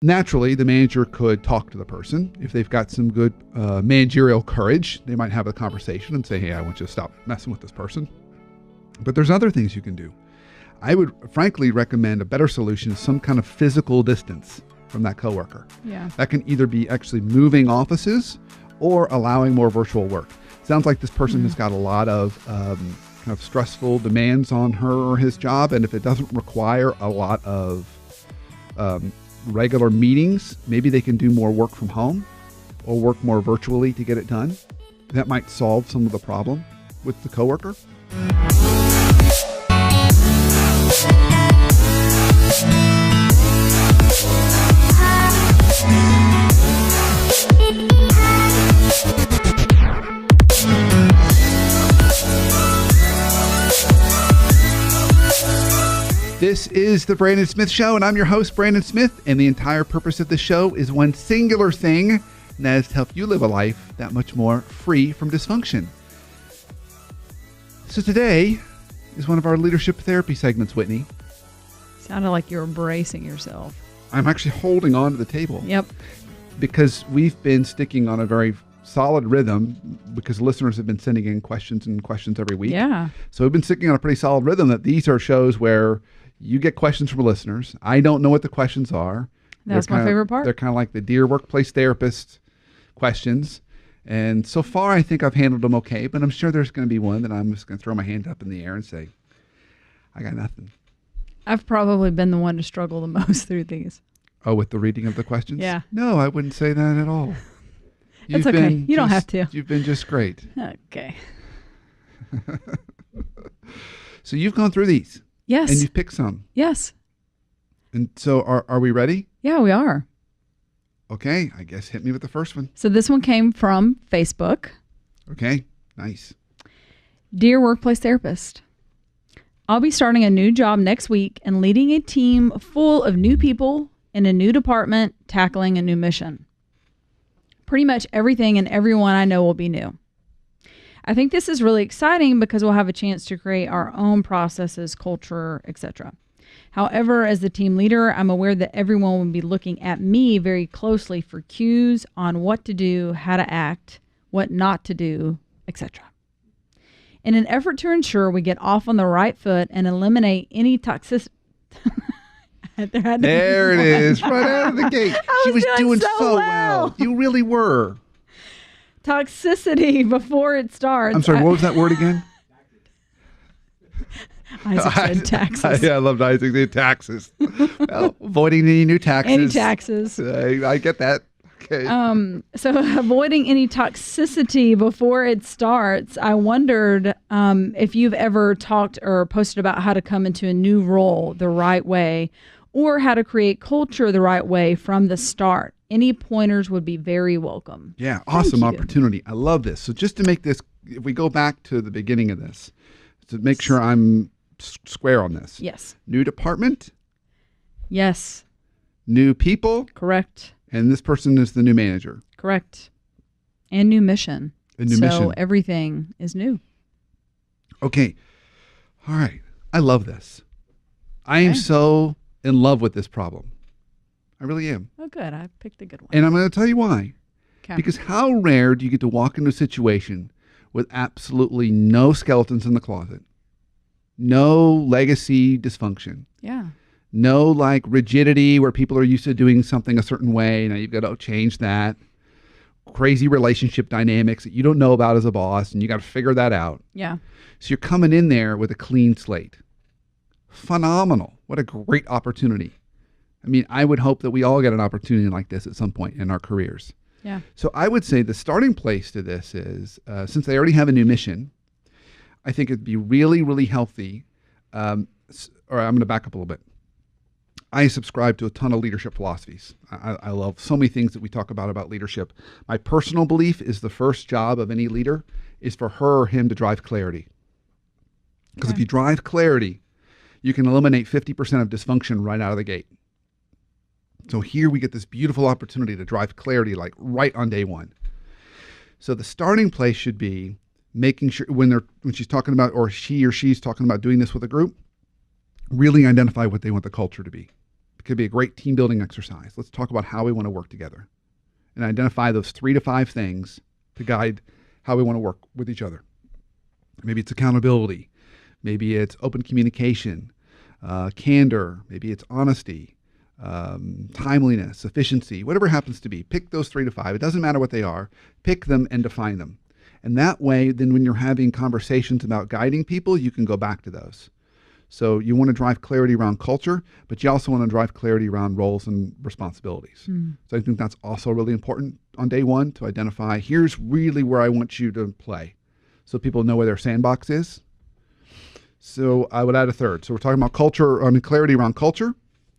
Naturally, the manager could talk to the person. If they've got some good managerial courage, they might have a conversation and say, hey, I want you to stop messing with this person. But there's other things you can do. I would frankly recommend a better solution is some kind of physical distance from that coworker. Yeah. That can either be actually moving offices or allowing more virtual work. Sounds like this person has got a lot of kind of stressful demands on her or his job. And if it doesn't require a lot of regular meetings, maybe they can do more work from home or work more virtually to get it done. That might solve some of the problem with the coworker. This is the Brandon Smith Show, and I'm your host, Brandon Smith, and the entire purpose of the show is one singular thing, and that is to help you live a life that much more free from dysfunction. So today is one of our leadership therapy segments, Whitney. Sounded like you were bracing yourself. I'm actually holding on to the table. Yep. Because we've been sticking on a very solid rhythm because listeners have been sending in questions every week. Yeah. So we've been sticking on a pretty solid rhythm that these are shows where you get questions from listeners. I don't know what the questions are. That's my favorite part. They're kind of like the Dear Workplace Therapist questions. And so far, I think I've handled them okay, but I'm sure there's going to be one that I'm just going to throw my hand up in the air and say, I got nothing. I've probably been the one to struggle the most through these. Oh, with the reading of the questions? Yeah. No, I wouldn't say that at all. That's okay. You don't have to. You've been just great. Okay. So you've gone through these. Yes. And you've picked some. Yes. And so are we ready? Yeah, we are. Okay. I guess hit me with the first one. So this one came from Facebook. Okay. Nice. Dear Workplace Therapist, I'll be starting a new job next week and leading a team full of new people in a new department tackling a new mission. Pretty much everything and everyone I know will be new. I think this is really exciting because we'll have a chance to create our own processes, culture, etc. However, as the team leader, I'm aware that everyone will be looking at me very closely for cues on what to do, how to act, what not to do, etc. In an effort to ensure we get off on the right foot and eliminate any toxicity. There it is, right out of the gate. She was doing so well. You really were. Toxicity before it starts. I'm sorry, what was that word again? Isaac said taxes. I loved Isaac said taxes. Well, avoiding any new taxes. Any taxes. I get that. Okay. So avoiding any toxicity before it starts, I wondered if you've ever talked or posted about how to come into a new role the right way or how to create culture the right way from the start. Any pointers would be very welcome. Yeah, awesome opportunity. I love this. So just to make this, if we go back to the beginning of this, to make sure I'm square on this. Yes. New department. Yes. New people. Correct. And this person is the new manager. Correct. And new mission. mission. So everything is new. Okay. All right. I love this. I am so in love with this problem. I really am. Oh, good. I picked a good one. And I'm going to tell you why. Okay. Because how rare do you get to walk into a situation with absolutely no skeletons in the closet, no legacy dysfunction, Yeah. no like rigidity where people are used to doing something a certain way. Now you've got to change that. Crazy relationship dynamics that you don't know about as a boss, and you got to figure that out. Yeah. So you're coming in there with a clean slate. Phenomenal. What a great opportunity. I mean, I would hope that we all get an opportunity like this at some point in our careers. Yeah. So I would say the starting place to this is, since they already have a new mission, I think it'd be really, really healthy. Or I'm going to back up a little bit. I subscribe to a ton of leadership philosophies. I love so many things that we talk about leadership. My personal belief is the first job of any leader is for her or him to drive clarity. Because if you drive clarity, you can eliminate 50% of dysfunction right out of the gate. So here we get this beautiful opportunity to drive clarity like right on day one. So the starting place should be making sure when she's talking about, or he or she's talking about doing this with a group, really identify what they want the culture to be. could be a great team building exercise. Let's talk about how we want to work together and identify those 3 to 5 things to guide how we want to work with each other. Maybe it's accountability. Maybe it's open communication, candor. Maybe it's honesty, timeliness, efficiency, whatever it happens to be. Pick those 3 to 5. It doesn't matter what they are. Pick them and define them. And that way, then when you're having conversations about guiding people, you can go back to those. So you want to drive clarity around culture, but you also want to drive clarity around roles and responsibilities. So I think that's also really important on day one to identify, here's really where I want you to play. So people know where their sandbox is. So I would add a third. So we're talking about clarity around culture,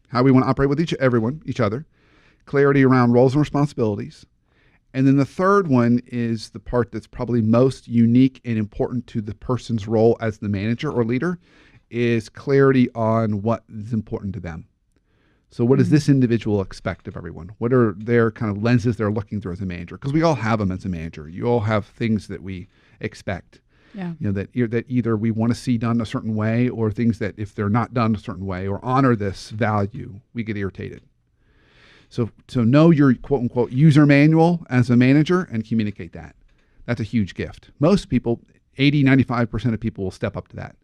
how we want to operate with each other, clarity around roles and responsibilities. And then the third one is the part that's probably most unique and important to the person's role as the manager or leader, is clarity on what is important to them. So what does this individual expect of everyone? What are their kind of lenses they're looking through as a manager? Because we all have them as a manager. You all have things that we expect. Yeah. That either we want to see done a certain way, or things that if they're not done a certain way or honor this value, we get irritated. So know your quote unquote user manual as a manager and communicate that. That's a huge gift. Most people, 95% of people will step up to that.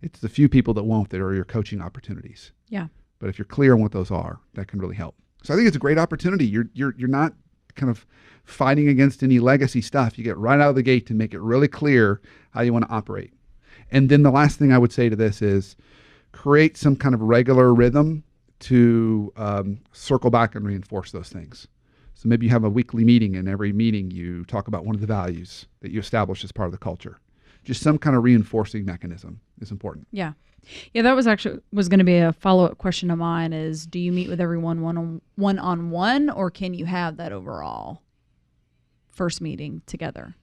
It's the few people that won't that are your coaching opportunities. Yeah. But if you're clear on what those are, that can really help. So I think it's a great opportunity. You're not kind of fighting against any legacy stuff. You get right out of the gate to make it really clear how you want to operate. And then the last thing I would say to this is create some kind of regular rhythm to circle back and reinforce those things. So maybe you have a weekly meeting, and every meeting you talk about one of the values that you establish as part of the culture. Just some kind of reinforcing mechanism is important. Yeah. Yeah, that was going to be a follow-up question of mine is, do you meet with everyone one-on-one, or can you have that overall first meeting together?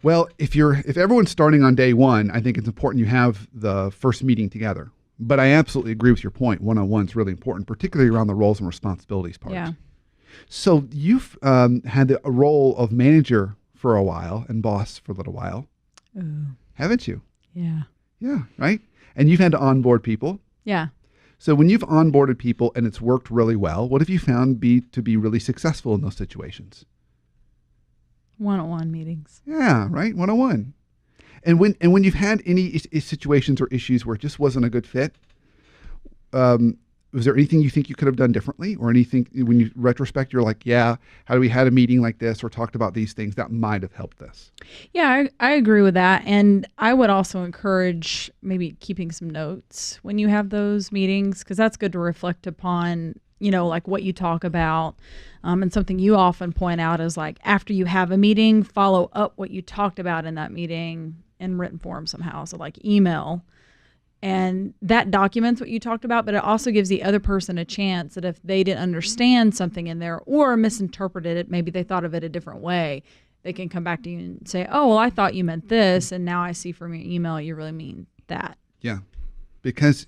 Well, if everyone's starting on day one, I think it's important you have the first meeting together. But I absolutely agree with your point. One-on-one is really important, particularly around the roles and responsibilities part. Yeah. So you've had a role of manager for a while and boss for a little while, haven't you? Yeah. Yeah, right? And you've had to onboard people. Yeah. So when you've onboarded people and it's worked really well, what have you found to be really successful in those situations? One-on-one meetings. Yeah, right? One-on-one. And when you've had any situations or issues where it just wasn't a good fit, was there anything you think you could have done differently, or anything when you retrospect, you're like, yeah, had we had a meeting like this or talked about these things, that might have helped this? Yeah, I agree with that. And I would also encourage maybe keeping some notes when you have those meetings, because that's good to reflect upon, like what you talk about. And something you often point out is like, after you have a meeting, follow up what you talked about in that meeting in written form somehow. So like email. And that documents what you talked about, but it also gives the other person a chance that if they didn't understand something in there or misinterpreted it, maybe they thought of it a different way, they can come back to you and say, oh, well, I thought you meant this, and now I see from your email you really mean that. Yeah. Because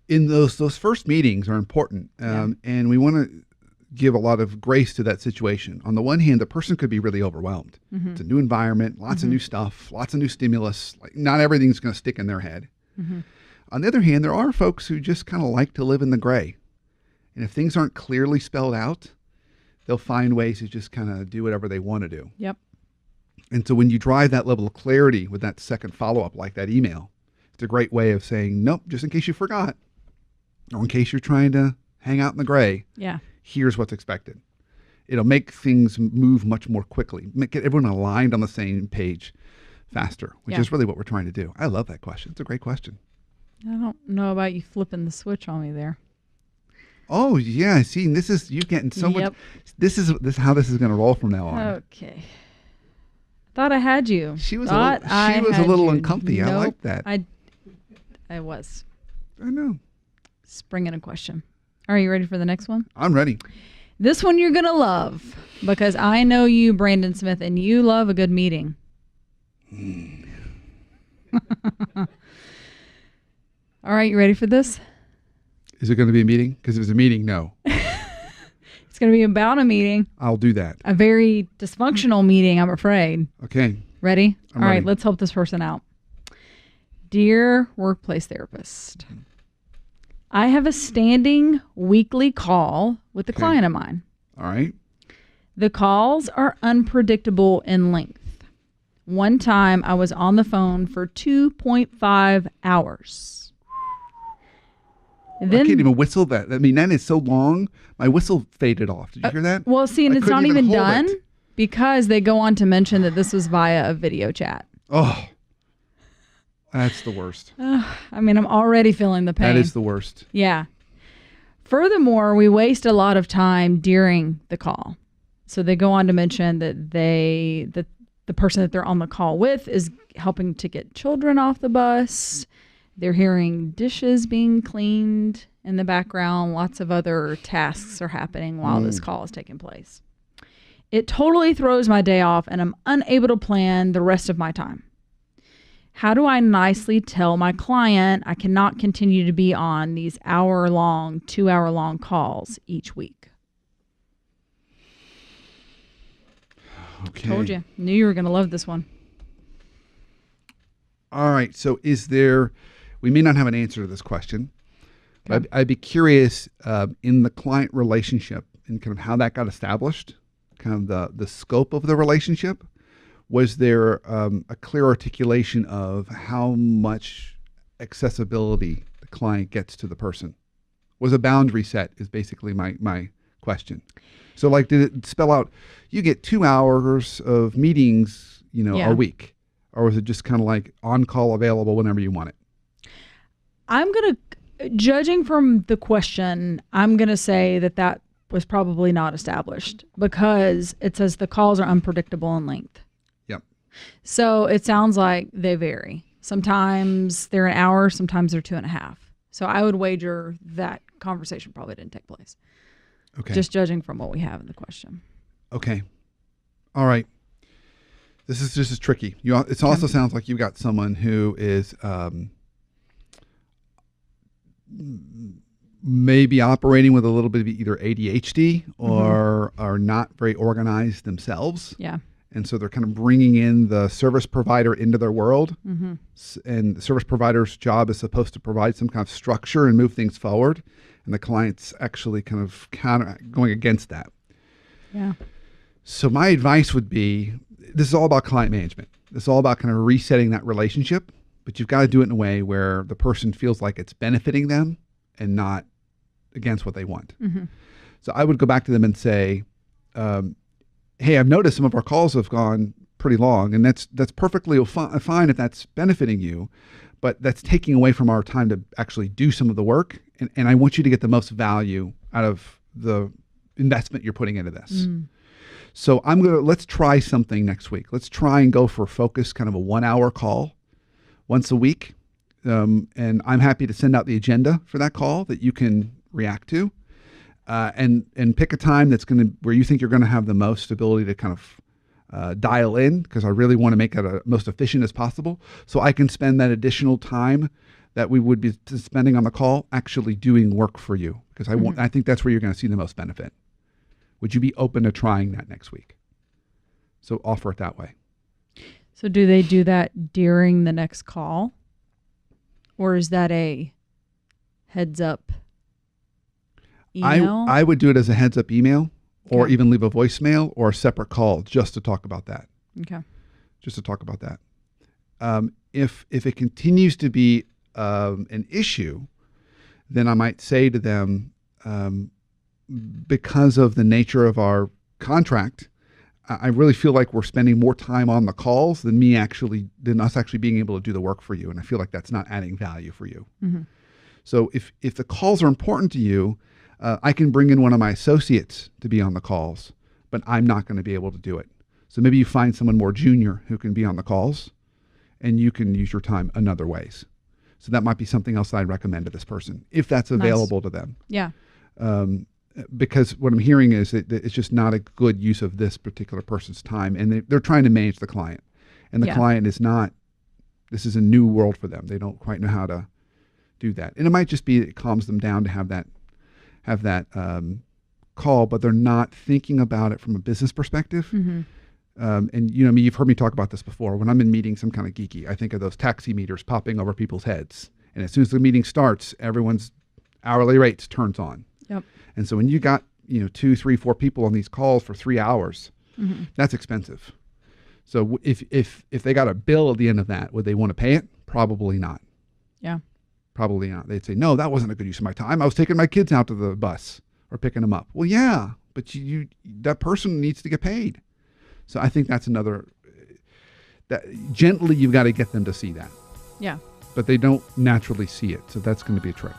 in those first meetings are important, and we want to give a lot of grace to that situation. On the one hand, the person could be really overwhelmed. Mm-hmm. It's a new environment, lots of new stuff, lots of new stimulus. Like, not everything's going to stick in their head. Mm-hmm. On the other hand, there are folks who just kind of like to live in the gray. And if things aren't clearly spelled out, they'll find ways to just kind of do whatever they want to do. Yep. And so when you drive that level of clarity with that second follow-up, like that email, it's a great way of saying, nope, just in case you forgot, or in case you're trying to hang out in the gray, here's what's expected. It'll make things move much more quickly, get everyone aligned on the same page faster, which is really what we're trying to do. I love that question. It's a great question. I don't know about you flipping the switch on me there. Oh yeah, see, you're getting so much. This is how this is going to roll from now on. Okay. Thought I had you. She was a little uncomfy. Nope, I like that. I was. I know. Spring in a question. Are you ready for the next one? I'm ready. This one you're going to love, because I know you, Brandon Smith, and you love a good meeting. All right, you ready for this? Is it going to be a meeting? Because if it's a meeting, no. It's going to be about a meeting. I'll do that. A very dysfunctional meeting, I'm afraid. Okay. Ready? I'm All ready. right, let's help this person out. Dear workplace therapist, I have a standing weekly call with a Okay. client of mine. All right. The calls are unpredictable in length. One time I was on the phone for 2.5 hours. I can't even whistle that. I mean, that is so long. My whistle faded off. Did you hear that? Well, see, and I it's couldn't not even hold done it. because they go on to mention that this was via a video chat. Oh, that's the worst. I mean, I'm already feeling the pain. That is the worst. Yeah. Furthermore, we waste a lot of time during the call. So they go on to mention that the person that they're on the call with is helping to get children off the bus. They're hearing dishes being cleaned in the background. Lots of other tasks are happening while this call is taking place. It totally throws my day off, and I'm unable to plan the rest of my time. How do I nicely tell my client I cannot continue to be on these 2-hour-long calls each week? Okay. Told you. Knew you were going to love this one. All right. So we may not have an answer to this question, but Okay. I'd be curious in the client relationship and kind of how that got established, kind of the scope of the relationship. Was there a clear articulation of how much accessibility the client gets to the person? Was a boundary set is basically my question. So like, did it spell out, you get 2 hours of meetings, Yeah. a week? Or was it just kind of like on call available whenever you want it? I'm going to, judging from the question, I'm going to say that was probably not established because it says the calls are unpredictable in length. Yep. So it sounds like they vary. Sometimes they're an hour, sometimes they're 2.5. So I would wager that conversation probably didn't take place. Okay. Just judging from what we have in the question. Okay. All right. This is tricky. It also sounds like you got someone who is maybe operating with a little bit of either ADHD or are not very organized themselves. Yeah. And so they're kind of bringing in the service provider into their world. Mm-hmm. And the service provider's job is supposed to provide some kind of structure and move things forward. And the client's actually kind of going against that. Yeah. So my advice would be, this is all about client management. This is all about kind of resetting that relationship, but you've got to do it in a way where the person feels like it's benefiting them and not against what they want. Mm-hmm. So I would go back to them and say, hey, I've noticed some of our calls have gone pretty long, and that's perfectly fine if that's benefiting you, but that's taking away from our time to actually do some of the work. And I want you to get the most value out of the investment you're putting into this. So let's try something next week. Let's try and go for focus, kind of a 1-hour call once a week. And I'm happy to send out the agenda for that call that you can react to, and pick a time where you think you're going to have the most ability to kind of dial in, because I really want to make it most efficient as possible. So I can spend that additional time that we would be spending on the call actually doing work for you, because I think that's where you're going to see the most benefit. Would you be open to trying that next week? So offer it that way. So do they do that during the next call? Or is that a heads up email? I would do it as a heads up email, or Okay. even leave a voicemail or a separate call just to talk about that. Okay. Just to talk about that. If it continues to be an issue, then I might say to them, because of the nature of our contract, I really feel like we're spending more time on the calls than us actually being able to do the work for you. And I feel like that's not adding value for you. Mm-hmm. So if the calls are important to you, I can bring in one of my associates to be on the calls, but I'm not going to be able to do it. So maybe you find someone more junior who can be on the calls, and you can use your time in other ways. So that might be something else I'd recommend to this person, if that's available to them. Yeah. Because what I'm hearing is that it's just not a good use of this particular person's time, and they're trying to manage the client, and the client is not. This is a new world for them. They don't quite know how to do that, and it might just be it calms them down to have that call, but they're not thinking about it from a business perspective. Mm-hmm. And you've heard me talk about this before. When I'm in meetings, I'm kind of geeky. I think of those taxi meters popping over people's heads, and as soon as the meeting starts, everyone's hourly rates turns on. Yep. And so when you got, 2, 3, 4 people on these calls for 3 hours, that's expensive. So if they got a bill at the end of that, would they want to pay it? Probably not. Yeah. Probably not. They'd say, no, that wasn't a good use of my time. I was taking my kids out to the bus or picking them up. Well, yeah, but that person needs to get paid. So I think that's another, that gently you've got to get them to see that. Yeah. But they don't naturally see it. So that's going to be a trick.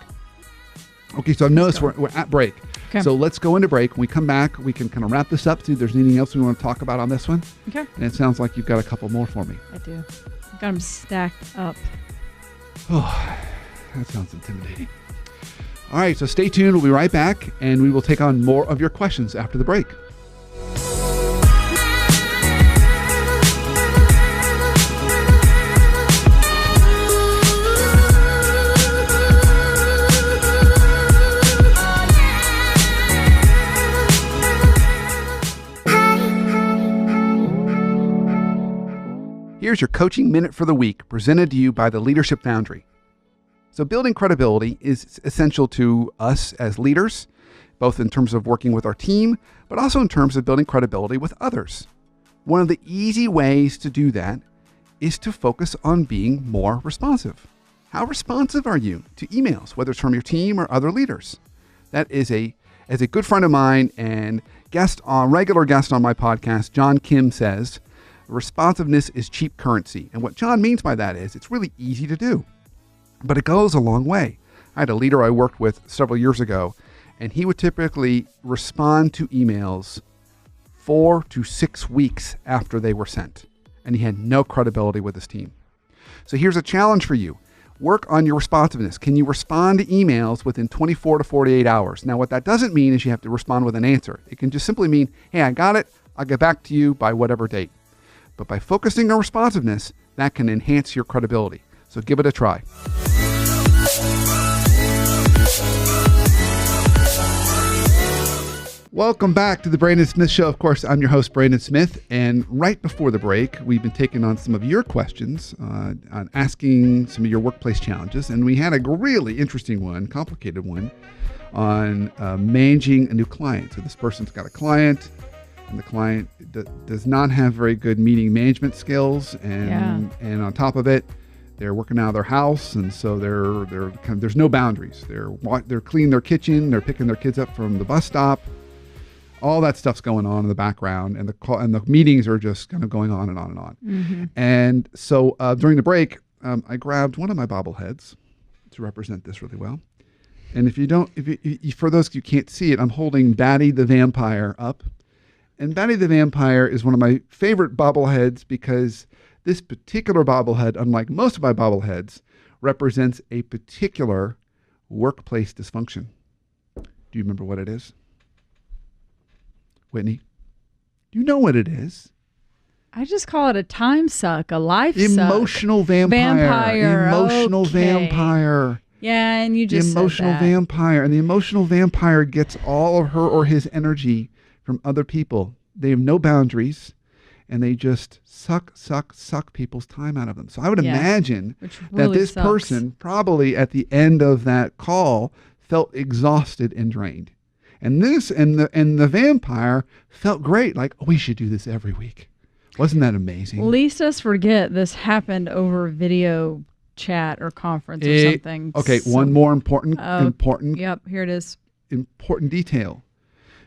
Okay, so I've noticed we're at break. Okay. So let's go into break. When we come back, we can kind of wrap this up, see if there's anything else we want to talk about on this one. Okay. And it sounds like you've got a couple more for me. I do. I've got them stacked up. Oh, that sounds intimidating. All right, so stay tuned. We'll be right back, and we will take on more of your questions after the break. Here's your coaching minute for the week, presented to you by the Leadership Foundry. So building credibility is essential to us as leaders, both in terms of working with our team, but also in terms of building credibility with others. One of the easy ways to do that is to focus on being more responsive. How responsive are you to emails, whether it's from your team or other leaders? That is as a good friend of mine and regular guest on my podcast, John Kim, says, responsiveness is cheap currency. And what John means by that is it's really easy to do, but it goes a long way. I had a leader I worked with several years ago, and he would typically respond to emails 4 to 6 weeks after they were sent, and he had no credibility with his team. So here's a challenge for you. Work on your responsiveness. Can you respond to emails within 24 to 48 hours? Now, what that doesn't mean is you have to respond with an answer. It can just simply mean, hey, I got it. I'll get back to you by whatever date. But by focusing on responsiveness, that can enhance your credibility. So give it a try. Welcome back to the Brandon Smith Show. Of course, I'm your host, Brandon Smith. And right before the break, we've been taking on some of your questions on asking some of your workplace challenges. And we had a really interesting one, complicated one, on managing a new client. So this person's got a client, and the client does not have very good meeting management skills, and on top of it, they're working out of their house, and so they're kind of, there's no boundaries. They're cleaning their kitchen, they're picking their kids up from the bus stop. All that stuff's going on in the background, and the meetings are just kind of going on and on and on. Mm-hmm. And so during the break, I grabbed one of my bobbleheads to represent this really well. And for those you can't see it, I'm holding Batty the Vampire up. And Batty the Vampire is one of my favorite bobbleheads because this particular bobblehead, unlike most of my bobbleheads, represents a particular workplace dysfunction. Do you remember what it is? Whitney, do you know what it is? I just call it a time suck, a life suck. Emotional vampire. Emotional vampire. Yeah, and you just the emotional said that. vampire. And the emotional vampire gets all of her or his energy from other people. They have no boundaries, and they just suck people's time out of them. So I would imagine that this person probably at the end of that call felt exhausted and drained. And the vampire felt great, like, oh, we should do this every week. Wasn't that amazing? Least us forget this happened over video chat or conference or something. Okay, one more important. Yep, here it is. Important detail,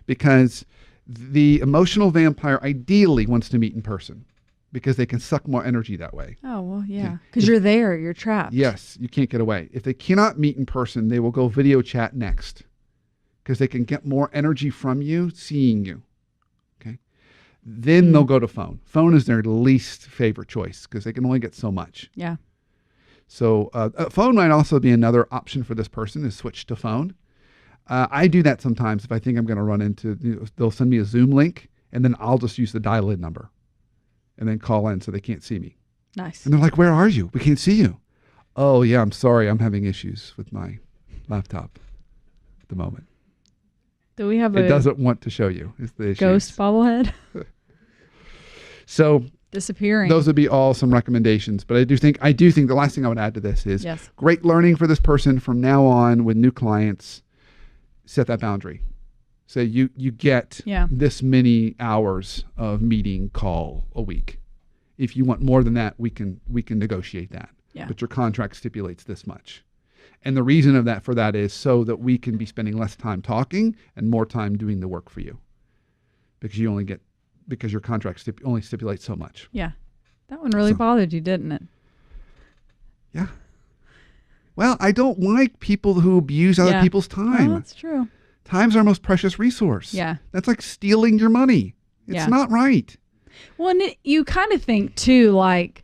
because the emotional vampire ideally wants to meet in person because they can suck more energy that way. Oh, well, yeah, because you're there, you're trapped. Yes, you can't get away. If they cannot meet in person, they will go video chat next because they can get more energy from you seeing you. Okay, then they'll go to phone. Phone is their least favorite choice because they can only get so much. Yeah. So phone might also be another option for this person, is switch to phone. I do that sometimes if I think I'm going to run into, they'll send me a Zoom link, and then I'll just use the dial-in number and then call in so they can't see me. Nice. And they're like, where are you? We can't see you. Oh, yeah, I'm sorry. I'm having issues with my laptop at the moment. Do we have It doesn't want to show you is the issue. Ghost bobblehead? So disappearing. Those would be all some recommendations. But I do think the last thing I would add to this is Yes. great learning for this person from now on with new clients. Set that boundary. Say you get this many hours of meeting call a week. If you want more than that, we can negotiate that. Yeah. But your contract stipulates this much. And the reason for that is so that we can be spending less time talking and more time doing the work for you. Because your contract only stipulates so much. Yeah. That one really bothered you, didn't it? Yeah. Well, I don't like people who abuse other people's time. Oh, that's true. Time's our most precious resource. Yeah. That's like stealing your money. It's not right. Well, and you kind of think too, like,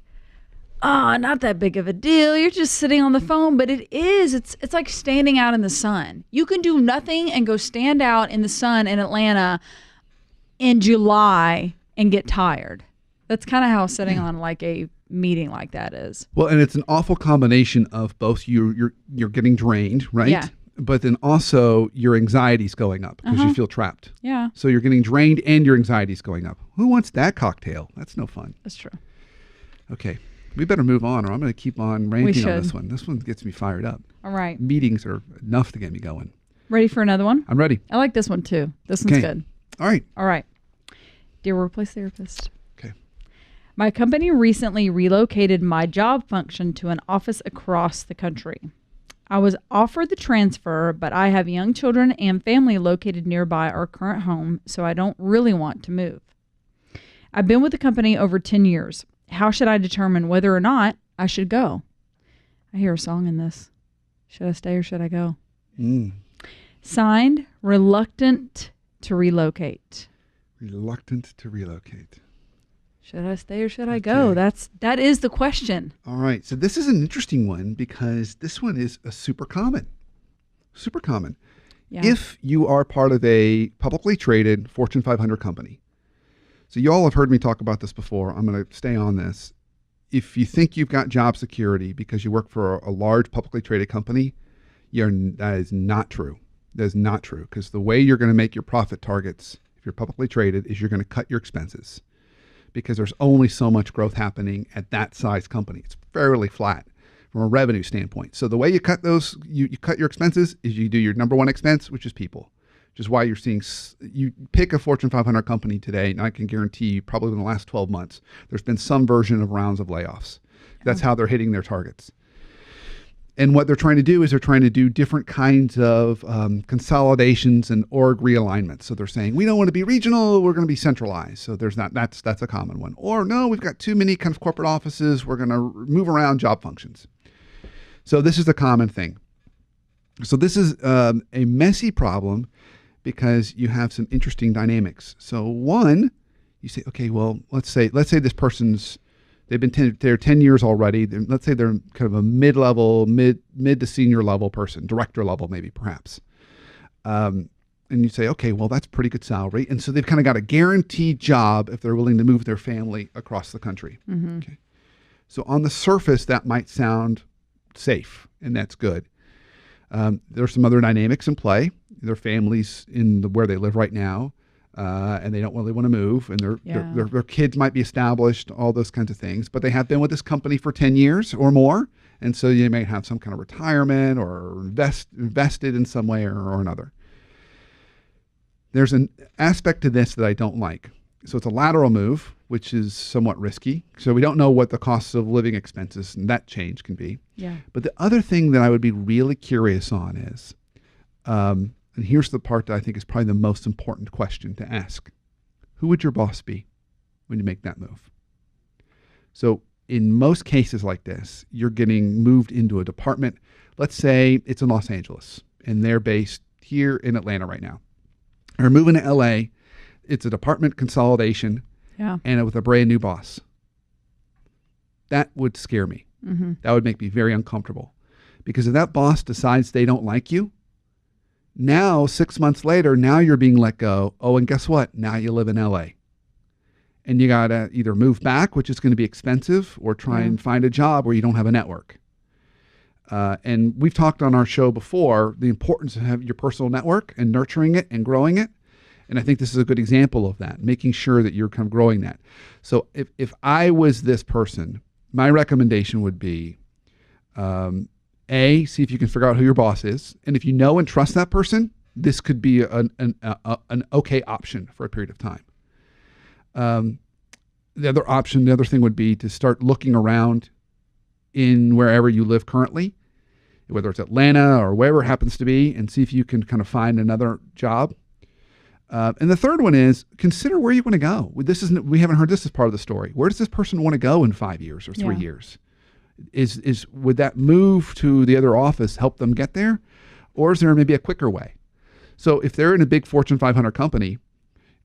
oh, not that big of a deal. You're just sitting on the phone, but it is. It's like standing out in the sun. You can do nothing and go stand out in the sun in Atlanta in July and get tired. That's kind of how sitting on like a meeting like that is. Well, and it's an awful combination of both you're getting drained, right? Yeah. But then also your anxiety's going up because you feel trapped. Yeah. So you're getting drained and your anxiety's going up. Who wants that cocktail? That's no fun. That's true. Okay. We better move on or I'm going to keep on ranting on this one. This one gets me fired up. All right. Meetings are enough to get me going. Ready for another one? I'm ready. I like this one too. This one's good. All right. All right. Dear Workplace Therapist. Okay. My company recently relocated my job function to an office across the country. I was offered the transfer, but I have young children and family located nearby our current home, so I don't really want to move. I've been with the company over 10 years. How should I determine whether or not I should go? I hear a song in this. Should I stay or should I go? Signed, Reluctant to Relocate. Reluctant to relocate. Should I stay or should I go? That is the question. All right. So this is an interesting one because this one is a super common. Super common. Yeah. If you are part of a publicly traded Fortune 500 company. So you all have heard me talk about this before. I'm going to stay on this. If you think you've got job security because you work for a large publicly traded company, that is not true. That is not true because the way you're going to make your profit targets, if you're publicly traded, is you're going to cut your expenses. Because there's only so much growth happening at that size company. It's fairly flat from a revenue standpoint. So the way you cut those, you cut your expenses is you do your number one expense, which is people, which is why you're seeing, you pick a Fortune 500 company today, and I can guarantee you probably in the last 12 months, there's been some version of rounds of layoffs. That's how they're hitting their targets. And what they're trying to do is they're trying to do different kinds of consolidations and org realignments. So they're saying, we don't want to be regional, we're going to be centralized. So there's that's a common one. Or no, we've got too many kind of corporate offices, we're going to move around job functions. So this is the common thing. So this is a messy problem because you have some interesting dynamics. So one, you say, okay, well, let's say this person's they've been they're 10 years already. Let's say they're kind of a mid-level, mid to senior level person, director level maybe perhaps. And you say, okay, well, that's pretty good salary. And so they've kind of got a guaranteed job if they're willing to move their family across the country. Mm-hmm. Okay. So on the surface, that might sound safe, and that's good. There's some other dynamics in play. Their families where they live right now. And they don't really want to move, and their kids might be established, all those kinds of things. But they have been with this company for 10 years or more, and so you may have some kind of retirement or invested in some way or another. There's an aspect to this that I don't like. So it's a lateral move, which is somewhat risky. So we don't know what the costs of living expenses and that change can be. Yeah. But the other thing that I would be really curious on is, and here's the part that I think is probably the most important question to ask. Who would your boss be when you make that move? So in most cases like this, you're getting moved into a department. Let's say it's in Los Angeles and they're based here in Atlanta right now. They're moving to LA. It's a department consolidation and with a brand new boss. That would scare me. Mm-hmm. That would make me very uncomfortable because if that boss decides they don't like you, now, 6 months later, now you're being let go. Oh, and guess what? Now you live in LA. And you got to either move back, which is going to be expensive, or try and find a job where you don't have a network. And we've talked on our show before, the importance of having your personal network and nurturing it and growing it. And I think this is a good example of that, making sure that you're kind of growing that. So if I was this person, my recommendation would be, see if you can figure out who your boss is. And if you know and trust that person, this could be an okay option for a period of time. The other thing would be to start looking around in wherever you live currently, whether it's Atlanta or wherever it happens to be, and see if you can kind of find another job. And the third one is consider where you want to go. We haven't heard this as part of the story. Where does this person want to go in 5 years or 3 years? Would that move to the other office help them get there? Or is there maybe a quicker way? So if they're in a big Fortune 500 company,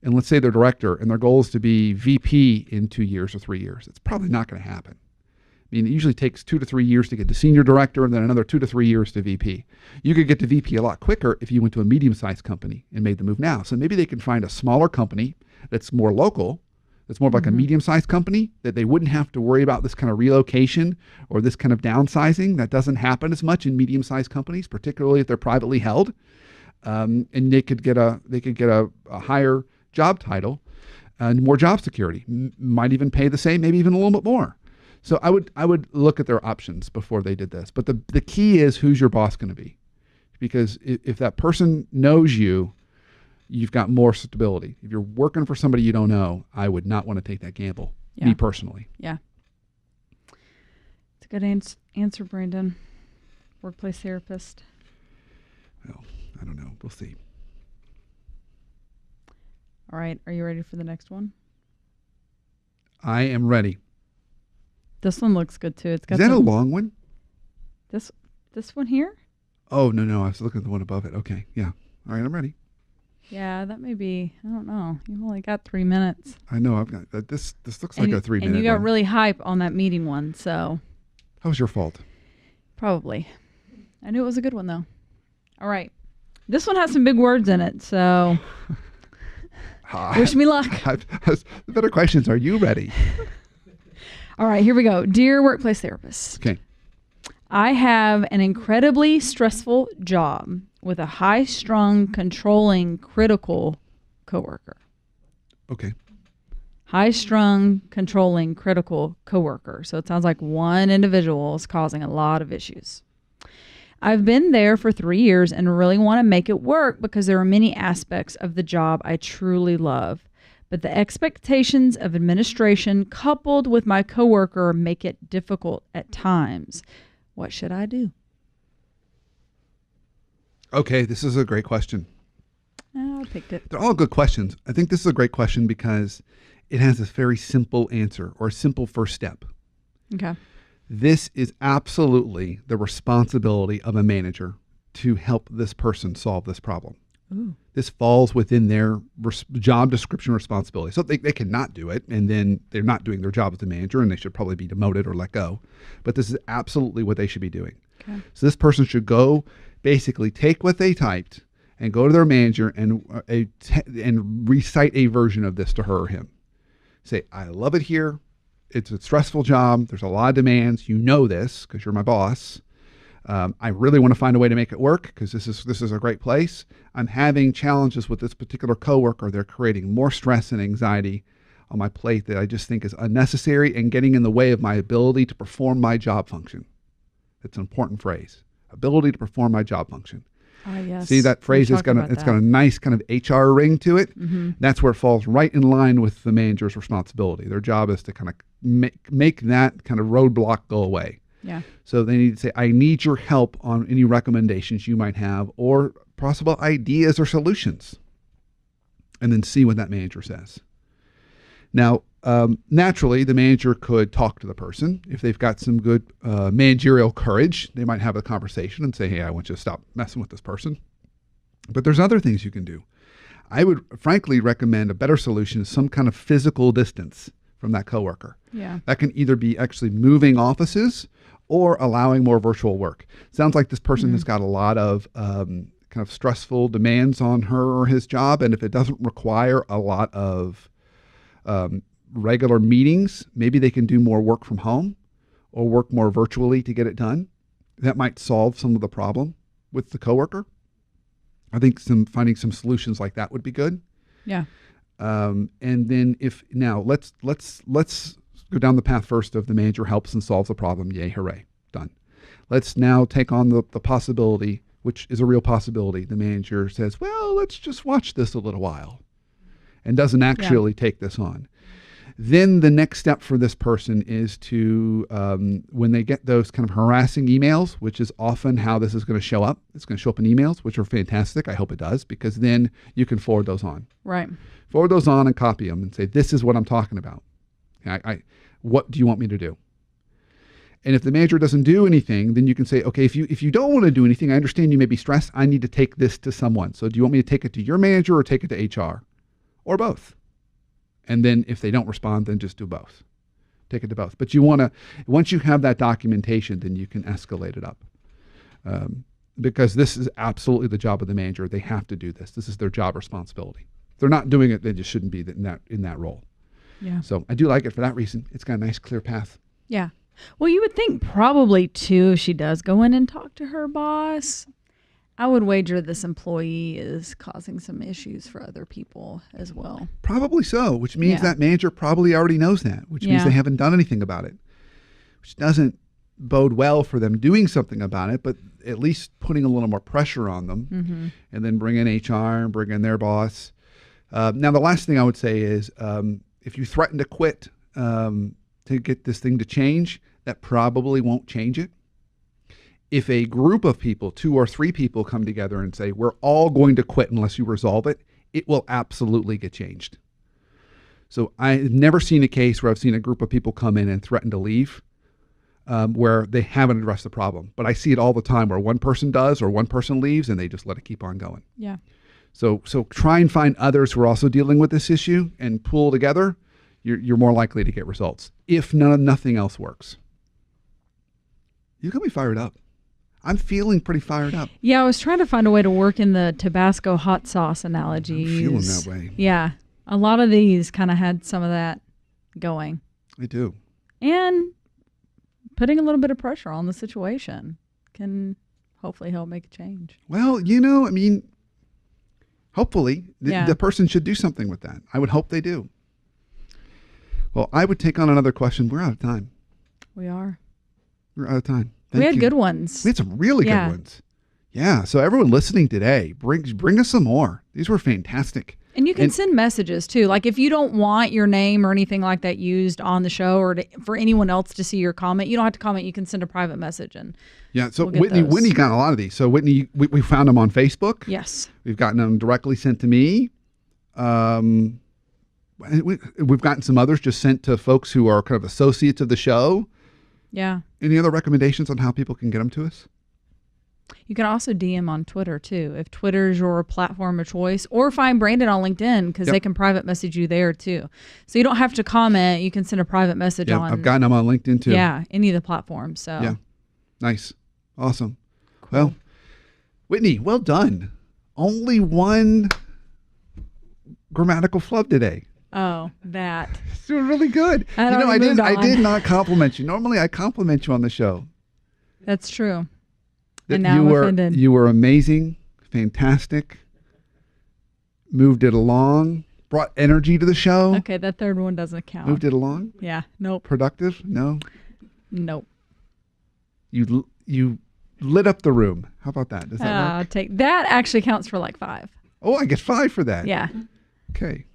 and let's say they're director and their goal is to be VP in 2 years or 3 years, it's probably not going to happen. I mean, it usually takes 2 to 3 years to get to senior director and then another 2 to 3 years to VP. You could get to VP a lot quicker if you went to a medium-sized company and made the move now. So maybe they can find a smaller company that's more local, that's more like a medium-sized company, that they wouldn't have to worry about this kind of relocation or this kind of downsizing. That doesn't happen as much in medium-sized companies, particularly if they're privately held. And they could get a higher job title and more job security. Might even pay the same, maybe even a little bit more. So I would look at their options before they did this. But the key is, who's your boss going to be? Because if that person knows you, you've got more stability. If you're working for somebody you don't know, I would not want to take that gamble, me personally. Yeah. It's a good answer, Brandon. Workplace therapist. Well, I don't know. We'll see. All right. Are you ready for the next one? I am ready. This one looks good too. It's got Is that a long one? This one here? Oh, no. I was looking at the one above it. Okay. Yeah. All right. I'm ready. Yeah, that may be, I don't know. You've only got 3 minutes. I know. I've got this looks like a 3 minute. And you got one. really hype on that meeting one, so. That was your fault. Probably. I knew it was a good one though. All right. This one has some big words in it, so wish me luck. The better questions. Are you ready? All right, here we go. Dear workplace therapist. Okay. I have an incredibly stressful job with a high-strung, controlling, critical coworker. Okay. High-strung, controlling, critical coworker. So it sounds like one individual is causing a lot of issues. I've been there for 3 years and really want to make it work because there are many aspects of the job I truly love. But the expectations of administration coupled with my coworker make it difficult at times. What should I do? Okay, this is a great question. I picked it. They're all good questions. I think this is a great question because it has a very simple answer or a simple first step. Okay. This is absolutely the responsibility of a manager to help this person solve this problem. Ooh. This falls within their job description responsibility. So they cannot do it, and then they're not doing their job as a manager, and they should probably be demoted or let go. But this is absolutely what they should be doing. Okay. So this person should go basically take what they typed and go to their manager and recite a version of this to her or him. Say, I love it here. It's a stressful job. There's a lot of demands. You know this because you're my boss. I really want to find a way to make it work because this is a great place. I'm having challenges with this particular coworker. They're creating more stress and anxiety on my plate that I just think is unnecessary and getting in the way of my ability to perform my job function. It's an important phrase. Ability to perform my job function. Yes. See, that phrase got a nice kind of HR ring to it. Mm-hmm. That's where it falls right in line with the manager's responsibility. Their job is to kind of make that kind of roadblock go away. Yeah. So they need to say, I need your help on any recommendations you might have or possible ideas or solutions. And then see what that manager says. Now, naturally, the manager could talk to the person. If they've got some good managerial courage, they might have a conversation and say, hey, I want you to stop messing with this person. But there's other things you can do. I would frankly recommend a better solution is some kind of physical distance from that coworker. Yeah. That can either be actually moving offices or allowing more virtual work. Sounds like this person has got a lot of kind of stressful demands on her or his job. And if it doesn't require a lot of regular meetings, maybe they can do more work from home or work more virtually to get it done. That might solve some of the problem with the coworker. I think finding some solutions like that would be good. Yeah. And then let's go down the path first of the manager helps and solves a problem. Yay, hooray, done. Let's now take on the possibility, which is a real possibility. The manager says, well, let's just watch this a little while, and doesn't actually take this on. Then the next step for this person is to, when they get those kind of harassing emails, which is often how this is going to show up. It's going to show up in emails, which are fantastic. I hope it does, because then you can forward those on. Right. Forward those on and copy them and say, this is what I'm talking about. What do you want me to do? And if the manager doesn't do anything, then you can say, okay, if you don't want to do anything, I understand you may be stressed. I need to take this to someone. So do you want me to take it to your manager or take it to HR, or both? And then if they don't respond, then just do both. Take it to both. But you want to, once you have that documentation, then you can escalate it up. Because this is absolutely the job of the manager. They have to do this. This is their job responsibility. If they're not doing it, they just shouldn't be in that role. Yeah. So I do like it for that reason. It's got a nice, clear path. Yeah. Well, you would think probably too, if she does go in and talk to her boss, I would wager this employee is causing some issues for other people as well. Probably so, which means that manager probably already knows that, which means they haven't done anything about it, which doesn't bode well for them doing something about it, but at least putting a little more pressure on them, and then bring in HR and bring in their boss. Now, the last thing I would say is if you threaten to quit to get this thing to change, that probably won't change it. If a group of people, 2 or 3 people, come together and say, we're all going to quit unless you resolve it, it will absolutely get changed. So I've never seen a case where I've seen a group of people come in and threaten to leave where they haven't addressed the problem. But I see it all the time where one person does or one person leaves and they just let it keep on going. Yeah. So try and find others who are also dealing with this issue and pool together. You're more likely to get results if nothing else works. You got me fired up. I'm feeling pretty fired up. Yeah, I was trying to find a way to work in the Tabasco hot sauce analogy. I'm feeling that way. Yeah. A lot of these kind of had some of that going. They do. And putting a little bit of pressure on the situation can hopefully help make a change. Well, hopefully the person should do something with that. I would hope they do. Well, I would take on another question. We're out of time. We are. We're out of time. We had good ones. We had some really good ones. Yeah. So everyone listening today, bring us some more. These were fantastic. And you can send messages too. Like if you don't want your name or anything like that used on the show or for anyone else to see your comment, you don't have to comment. You can send a private message. And so Whitney got a lot of these. So Whitney, we found them on Facebook. Yes. We've gotten them directly sent to me. We've gotten some others just sent to folks who are kind of associates of the show. Yeah. Any other recommendations on how people can get them to us? You can also DM on Twitter too, if Twitter is your platform of choice, or find Brandon on LinkedIn because they can private message you there too. So you don't have to comment. You can send a private message on. I've gotten them on LinkedIn too. Yeah, any of the platforms. So yeah, nice, awesome. Cool. Well, Whitney, well done. Only one grammatical flub today. Oh, that. It's doing really good. I did not compliment you. Normally I compliment you on the show. That's true. That and now I'm offended. You were amazing, fantastic, moved it along, brought energy to the show. Okay, that third one doesn't count. Moved it along? Yeah, nope. Productive? No? Nope. You lit up the room. How about that? Does that work? I'll take that. Actually counts for like 5. Oh, I get 5 for that. Yeah. Okay.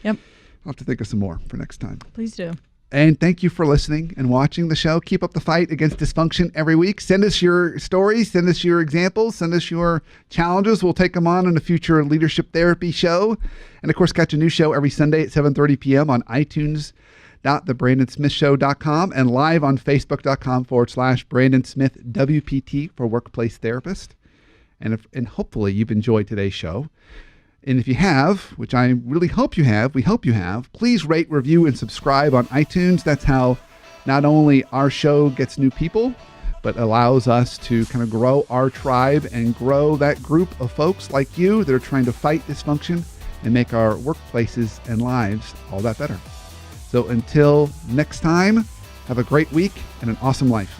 Yep. I'll have to think of some more for next time. Please do. And thank you for listening and watching the show. Keep up the fight against dysfunction every week. Send us your stories. Send us your examples. Send us your challenges. We'll take them on in a future leadership therapy show. And, of course, catch a new show every Sunday at 7:30 p.m. on iTunes.thebrandonsmithshow.com and live on Facebook.com/Brandon Smith WPT for Workplace Therapist. And hopefully you've enjoyed today's show. And if you have, which I really hope you have, please rate, review, and subscribe on iTunes. That's how not only our show gets new people, but allows us to kind of grow our tribe and grow that group of folks like you that are trying to fight dysfunction and make our workplaces and lives all that better. So until next time, have a great week and an awesome life.